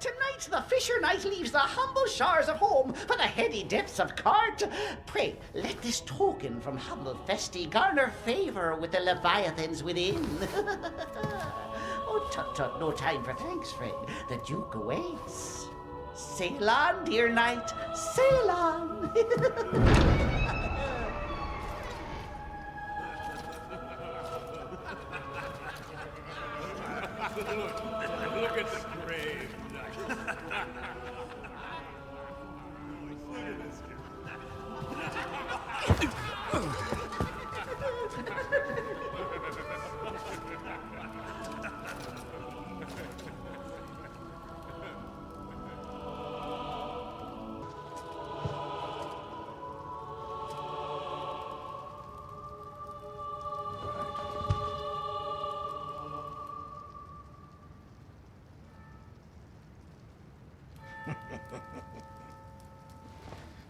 Tonight the fisher knight leaves the humble shores of home for the heady depths of court. Pray, let this token from humble Festi garner favour with the leviathans within. Oh, tut tut, no time for thanks, friend. The Duke awaits. Sail on, dear knight, sail on. Look at the brave knight. Look at this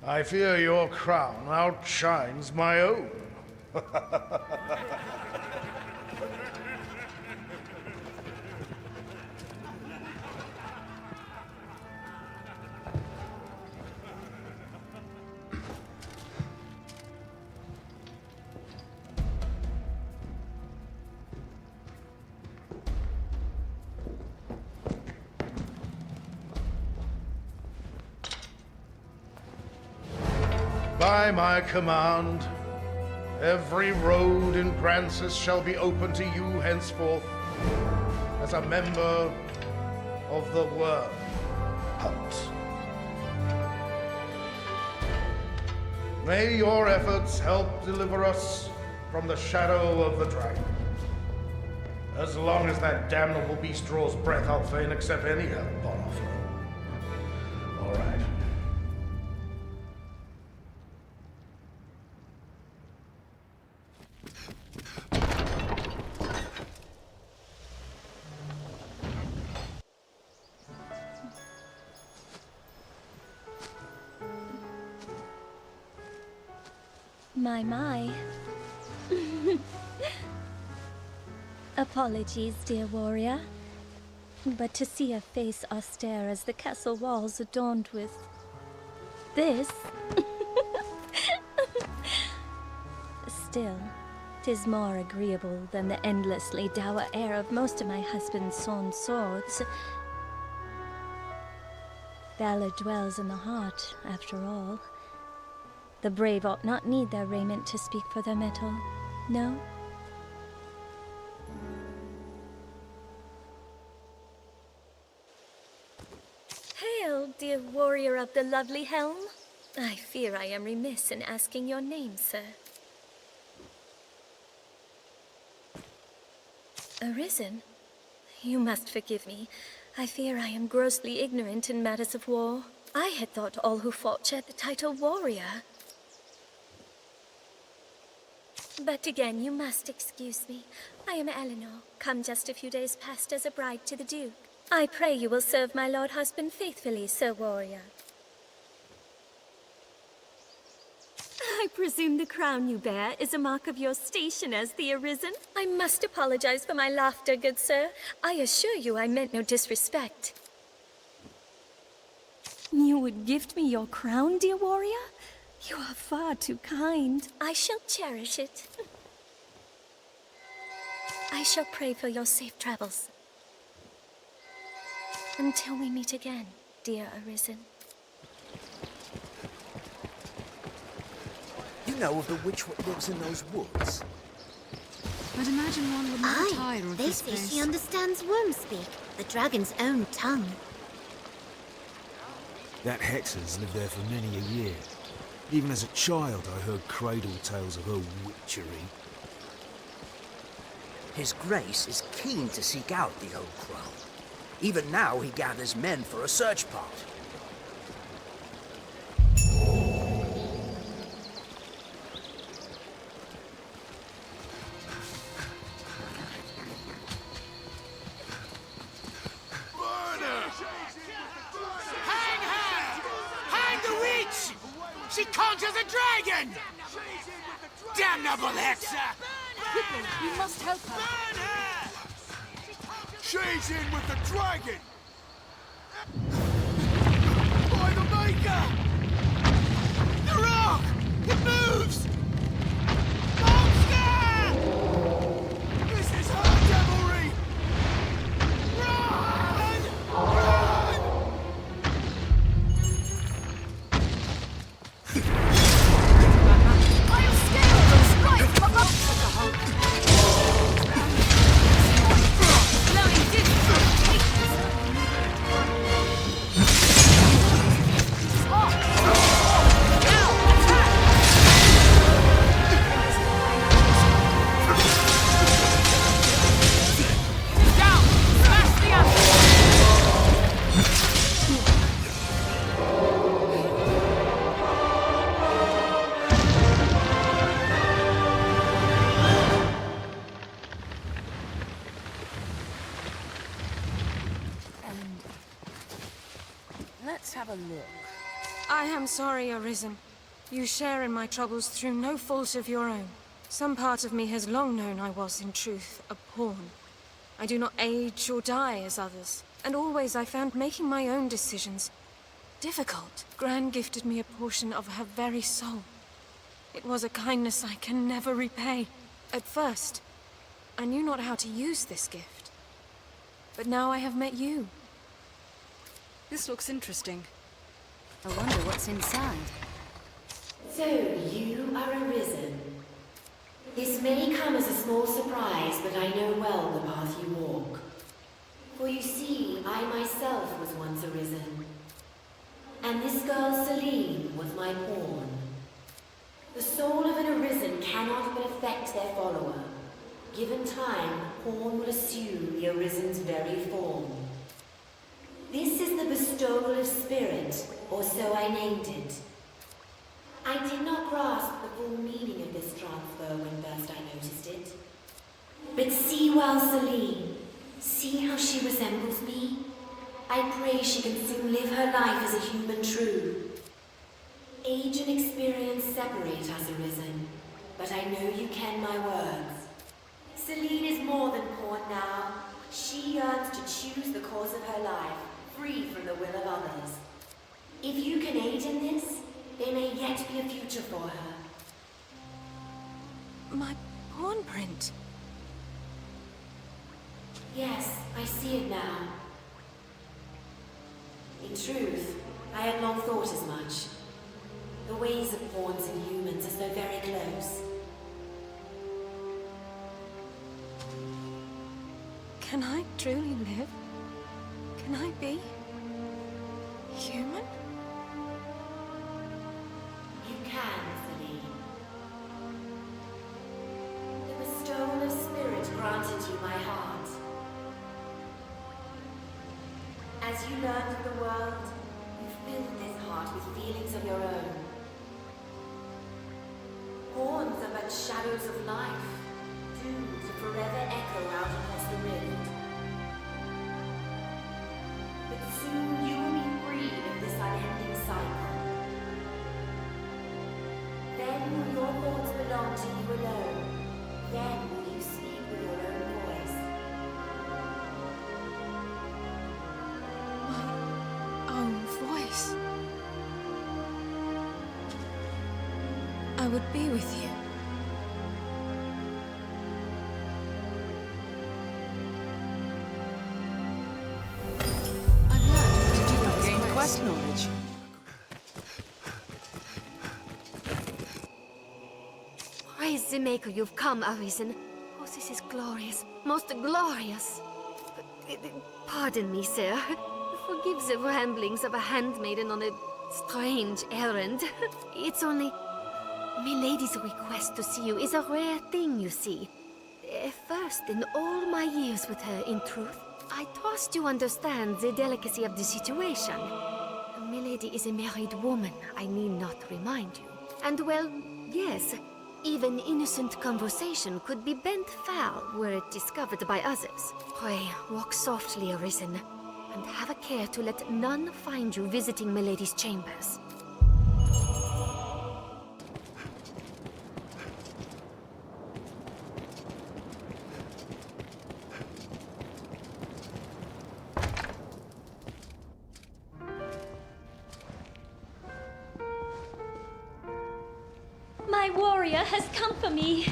I fear your crown outshines my own. By my command, every road in Grancis shall be open to you henceforth as a member of the wyrm hunt. May your efforts help deliver us from the shadow of the dragon. As long as that damnable beast draws breath, I'll fain accept any help on offer. All right. My. Apologies, dear warrior, but to see a face austere as the castle walls adorned with this... Still, 'tis more agreeable than the endlessly dour air of most of my husband's sawn swords. Valor dwells in the heart, after all. The brave ought not need their raiment to speak for their mettle, no? Hail, dear warrior of the lovely helm. I fear I am remiss in asking your name, sir. Arisen? You must forgive me. I fear I am grossly ignorant in matters of war. I had thought all who fought shared the title warrior. But again, you must excuse me. I am Eleanor, come just a few days past as a bride to the Duke. I pray you will serve my lord husband faithfully, Sir Warrior. I presume the crown you bear is a mark of your station as the Arisen? I must apologize for my laughter, good sir. I assure you I meant no disrespect. You would gift me your crown, dear warrior? You are far too kind. I shall cherish it. I shall pray for your safe travels. Until we meet again, dear Arisen. You know of the witch what lives in those woods? I'd imagine one would never tire of They this say place. she understands worm speak, the dragon's own tongue. That Hexer's lived there for many a year. Even as a child, I heard cradle tales of her witchery. His Grace is keen to seek out the old crow. Even now, he gathers men for a search party. Hang her! Hang the witch! She conjures a dragon! Damnable Hexer! Quickly, we must help her. Burn her! She's in with the dragon! Let's have a look. I am sorry, Arisen. You share in my troubles through no fault of your own. Some part of me has long known I was, in truth, a pawn. I do not age or die as others, and always I found making my own decisions difficult. Gran gifted me a portion of her very soul. It was a kindness I can never repay. At first, I knew not how to use this gift. But now I have met you. This looks interesting. I wonder what's inside. So, you are Arisen. This may come as a small surprise, but I know well the path you walk. For you see, I myself was once Arisen. And this girl, Celine, was my pawn. The soul of an Arisen cannot but affect their follower. Given time, the pawn will assume the Arisen's very form. This is the bestowal of spirit, or so I named it. I did not grasp the full meaning of this transfer when first I noticed it. But see well, Celine. See how she resembles me? I pray she can soon live her life as a human true. Age and experience separate us, Arisen, but I know you ken my words. Celine is more than pawn now. She yearns to choose the course of her life, free from the will of others. If you can aid in this, there may yet be a future for her. My pawn print. Yes, I see it now. In truth, I had long thought as much. The ways of pawns and humans are so very close. Can I truly live? Can I be human? You can, Celine. The bestowal of spirit granted you my heart. As you learned of the world, you filled this heart with feelings of your own. Pawns are but shadows of life, doomed to forever echo out across the rift. But soon you will be freed of this unending cycle. Then will your thoughts belong to you alone. Then will you speak with your own voice. My own voice. I would be with you. I've learned that you don't gain quest knowledge. Praise the Maker you've come, Arisen. Oh, this is glorious. Most glorious. Pardon me, sir. Forgive the ramblings of a handmaiden on a strange errand. It's only... Milady's request to see you is a rare thing, you see. First in all my years with her, in truth, I trust you understand the delicacy of the situation. Milady is a married woman, I need not remind you. And well, yes, even innocent conversation could be bent foul were it discovered by others. Pray, walk softly, Arisen, and have a care to let none find you visiting Milady's chambers. My warrior has come for me.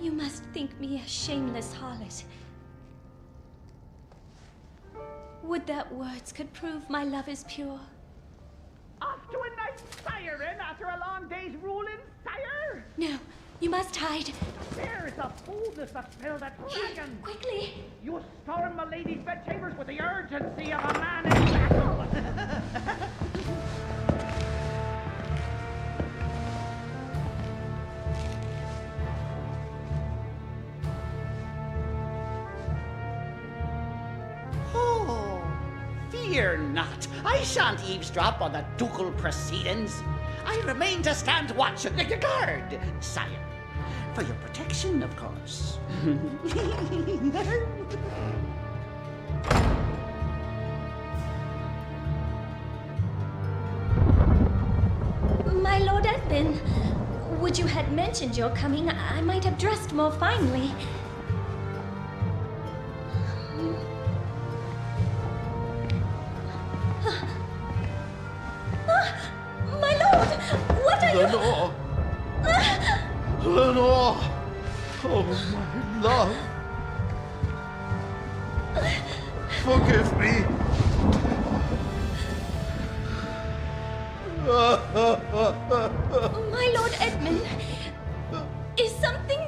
You must think me a shameless harlot. Would that words could prove my love is pure. Off to a nice siren after a long day's ruling, sire? No, you must hide. There is the boldness that filled a dragon. Quickly! You storm my lady's bedchambers with the urgency of a man in battle. Oh, fear not. I shan't eavesdrop on the ducal proceedings. I remain to stand watch, guard, sire. For your protection, of course. been. Would you had mentioned your coming, I might have dressed more finely. My lord! What are Lenore! Lenore! Oh, my love! Forgive me! My Lord Edmund, is something...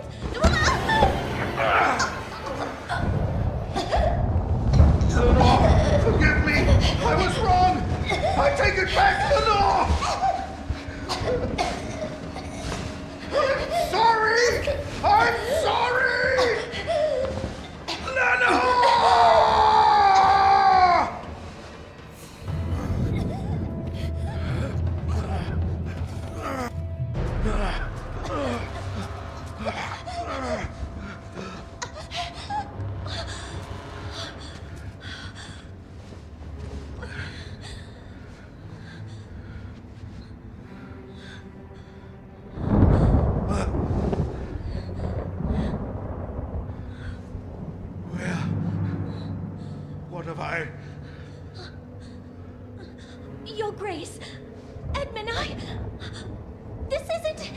Lenore! Forgive me! I was wrong! I take it back, Lenore! I'm sorry! I'm sorry! Lenore! What have I... Your Grace, Edmund, This isn't...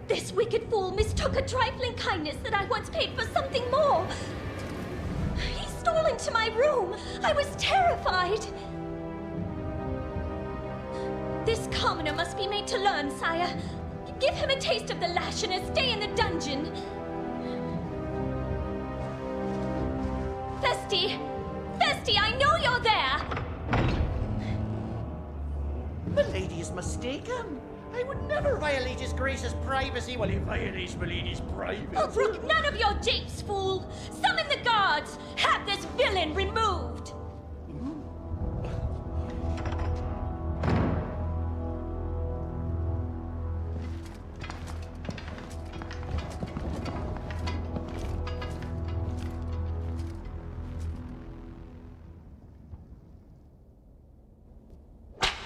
This wicked fool mistook a trifling kindness that I once paid for something more. He stole into my room. I was terrified. This commoner must be made to learn, sire. Give him a taste of the lash and a stay in the dungeon. Festy! Festy, I know you're there! Milady is mistaken. I would never violate His Grace's privacy while he violates Milady's privacy. Oh, brook none of your japes, fool! Summon the guards! Have this villain removed!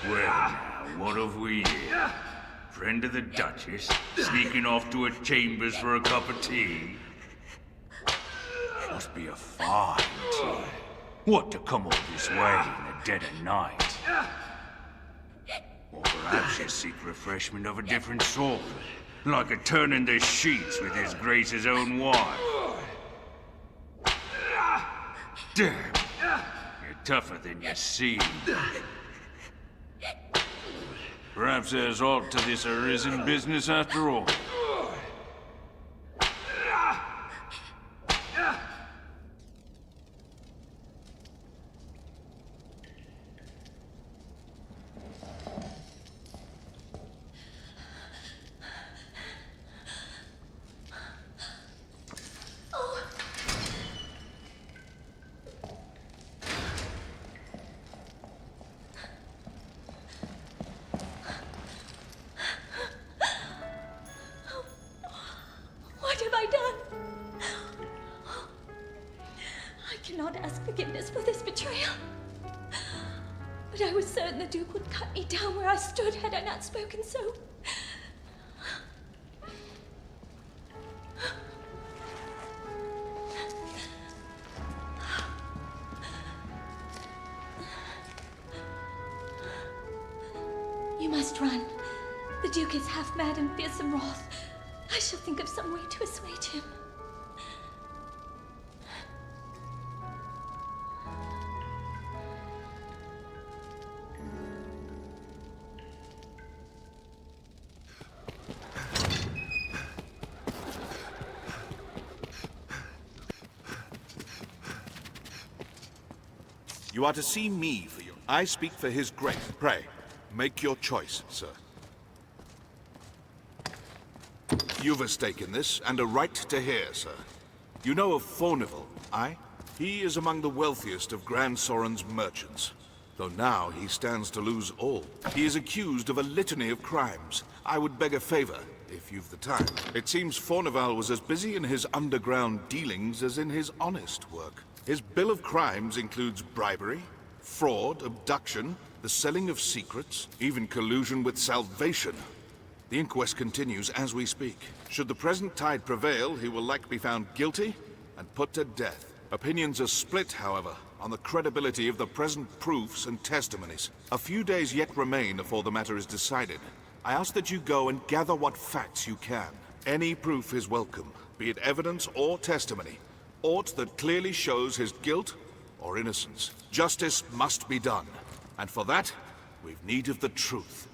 Well, now, what have we here? Friend of the Duchess, sneaking off to her chambers for a cup of tea? Must be a fine tea. What to come all this way in the dead of night? Or perhaps you seek refreshment of a different sort, like a turn in the sheets with His Grace's own wife. Damn, you're tougher than you seem. Perhaps there's aught to this Arisen business after all. What have I done? I cannot ask forgiveness for this betrayal. But I was certain the Duke would cut me down where I stood had I not spoken so. You must run. The Duke is half mad and fearsome wrath. I shall think of some way to assuage him. You are to see me for you. I speak for His Grace. Pray, make your choice, sir. You've a stake in this, and a right to hear, sir. You know of Fornival, aye? He is among the wealthiest of Grand Soren's merchants. Though now he stands to lose all. He is accused of a litany of crimes. I would beg a favor, if you've the time. It seems Fornival was as busy in his underground dealings as in his honest work. His bill of crimes includes bribery, fraud, abduction, the selling of secrets, even collusion with salvation. The inquest continues as we speak. Should the present tide prevail, he will likely be found guilty and put to death. Opinions are split, however, on the credibility of the present proofs and testimonies. A few days yet remain before the matter is decided. I ask that you go and gather what facts you can. Any proof is welcome, be it evidence or testimony. Aught that clearly shows his guilt or innocence. Justice must be done, and for that, we've need of the truth.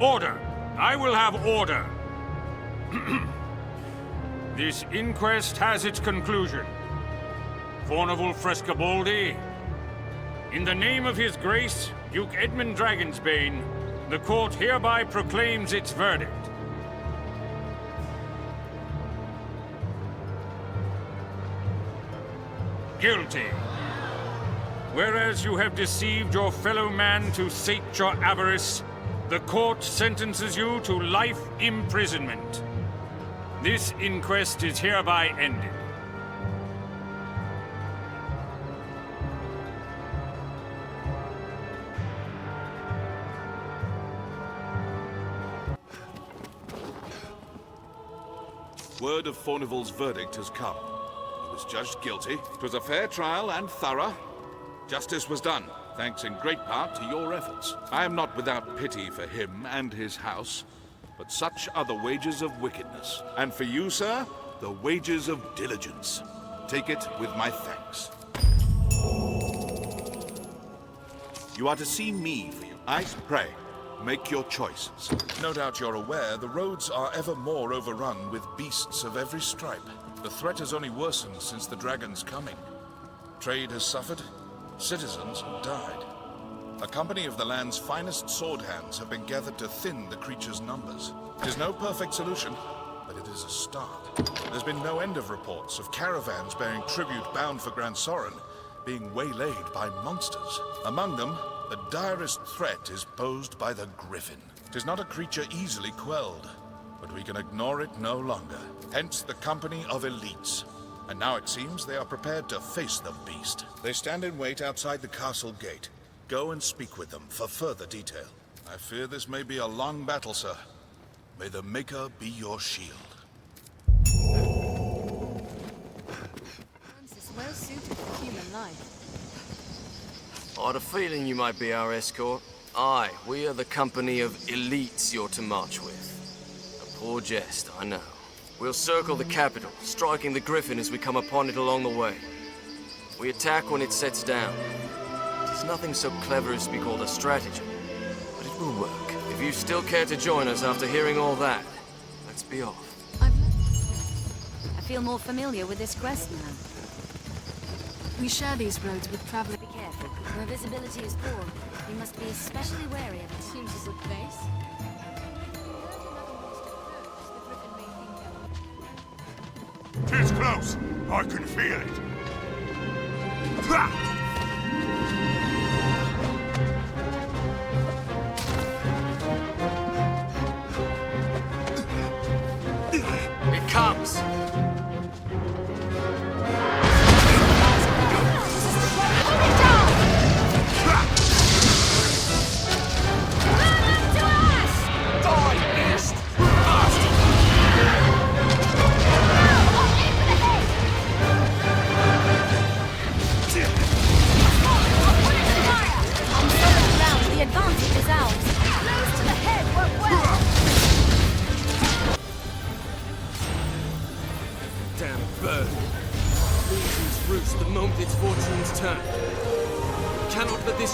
Order! I will have order! This inquest has its conclusion. Fornival Frescobaldi, in the name of His Grace, Duke Edmund Dragonsbane, the court hereby proclaims its verdict. Guilty. Whereas you have deceived your fellow man to sate your avarice, the court sentences you to life imprisonment. This inquest is hereby ended. Word of Fornival's verdict has come. He was judged guilty. It was a fair trial and thorough. Justice was done, thanks in great part to your efforts. I am not without pity for him and his house, but such are the wages of wickedness. And for you, sir, the wages of diligence. Take it with my thanks. You are to see me for you. I pray, make your choices. No doubt you're aware the roads are ever more overrun with beasts of every stripe. The threat has only worsened since the dragon's coming. Trade has suffered, citizens have died. A company of the land's finest sword hands have been gathered to thin the creature's numbers. It is no perfect solution, but it is a start. There's been no end of reports of caravans bearing tribute bound for Gran Soren being waylaid by monsters. Among them, the direst threat is posed by the Griffin. It is not a creature easily quelled, but we can ignore it no longer. Hence the company of elites. And now it seems they are prepared to face the beast. They stand in wait outside the castle gate. Go and speak with them for further detail. I fear this may be a long battle, sir. May the Maker be your shield. Is well suited for human life. I had a feeling you might be our escort. Aye, we are the company of elites you're to march with. A poor jest, I know. We'll circle the capital, striking the Griffin as we come upon it along the way. We attack when it sets down. It's nothing so clever as to be called a stratagem, but it will work. If you still care to join us after hearing all that, let's be off. I feel more familiar with this quest now. We share these roads with travelers. Be careful. Where visibility is poor, we must be especially wary of it. Seems a good place. Tis close. I can feel it. Ha! It comes!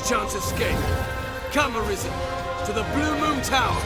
Chance escape. Come, Arisen, to the Blue Moon Tower.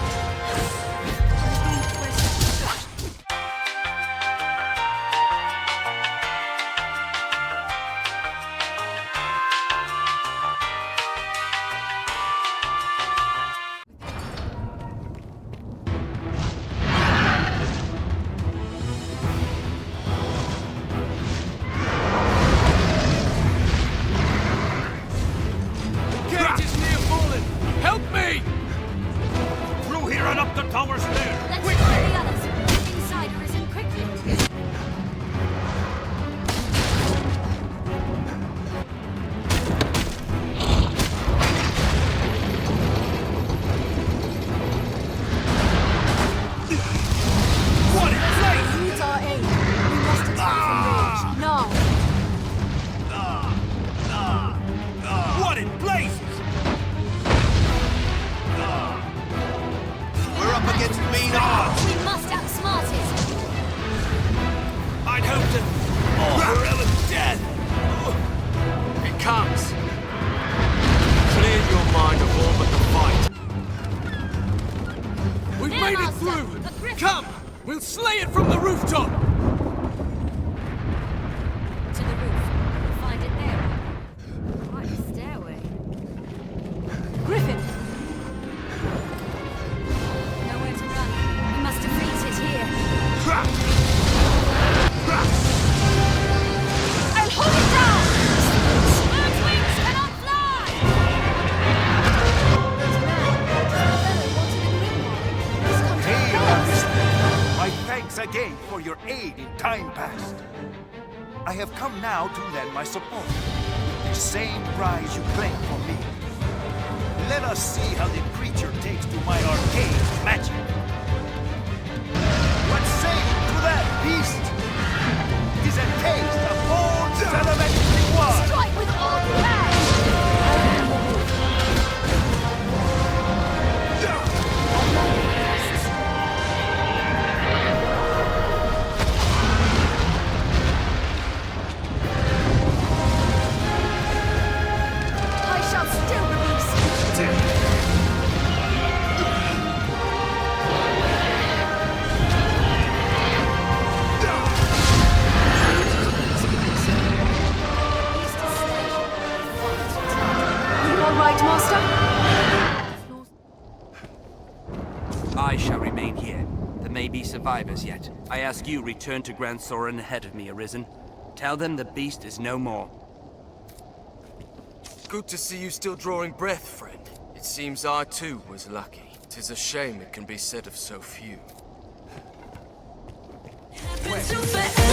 We'll slay it from the rooftop! To the roof. We'll find it there. Quite a stairway. Griffin! Nowhere to run. We must defeat it here. I'll hold it down! Bird's wings cannot fly! My thanks again for your aid in time past. I have come now to lend my support. The same prize you claim for me. Let us see how the creature takes to my arcane magic. What say you to that, beast? It is a taste of old sedimentary water. Strike with all you have! I shall still release you. You all right, Master? I shall remain here. There may be survivors yet. I ask you return to Grand Soren ahead of me, Arisen. Tell them the beast is no more. Good to see you still drawing breath, friend. It seems I too was lucky. 'Tis a shame it can be said of so few. Forever.